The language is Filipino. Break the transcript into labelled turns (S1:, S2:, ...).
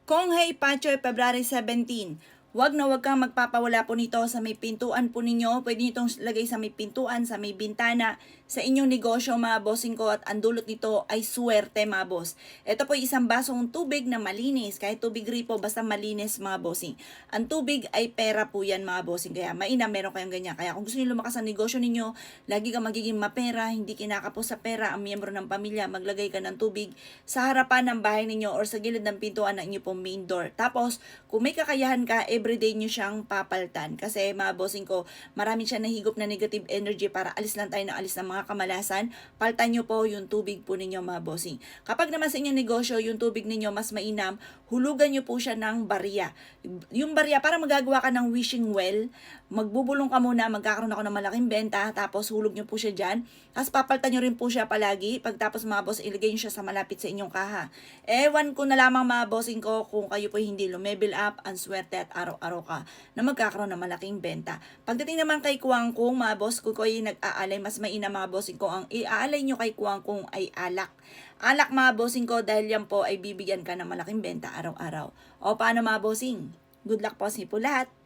S1: Konghei Pachoy, February 17. Huwag na huwag kang magpapawala po nito sa may pintuan po ninyo. Pwede nyo itong lagay sa may pintuan, sa may bintana, sa inyong negosyo mga bossing ko, at ang dulot nito ay swerte mga boss. Ito po ay isang basong tubig na malinis. Kahit tubig ripo, basta malinis mga bossing. Ang tubig ay pera po yan mga bossing. Kaya mainam, meron kayong ganyan. Kaya kung gusto nyo lumakas ang negosyo ninyo, lagi kang magiging mapera, hindi kinakapos sa pera ang miyembro ng pamilya, maglagay ka ng tubig sa harapan ng bahay ninyo or sa gilid ng pintuan ng inyong pong main door. Tapos, kung may kakayahan ka, everyday nyo siyang papaltan. Kasi mga bossing ko, marami siya nahigop na negative energy para alis lang tayo ng alis ng mga kamalasan. Paltan nyo po yung tubig po ninyo mga bossing. Kapag naman sa inyong negosyo, yung tubig ninyo mas mainam, hulugan nyo po siya ng barya. Yung barya, para magagawa ka ng wishing well, magbubulong ka muna, magkakaroon ako ng malaking benta, tapos hulog nyo po siya dyan. Tapos papaltan nyo rin po siya palagi. Pagtapos mga boss, ilagay nyo siya sa malapit sa inyong kaha. Ewan ko na lamang mga bossing ko kung kayo po hindi lumevel up, ang swerte at araw-araw ka na magkakaroon ng malaking benta. Pagdating naman kay Kuangkong, mga boss ko ay nag-aalay, mas mainam mga bossing ko, ang iaalay nyo kay Kuangkong ay alak. Alak mga bossing ko, dahil yan po ay bibigyan ka ng malaking benta araw-araw. O paano mga bossing? Good luck po sa po lahat!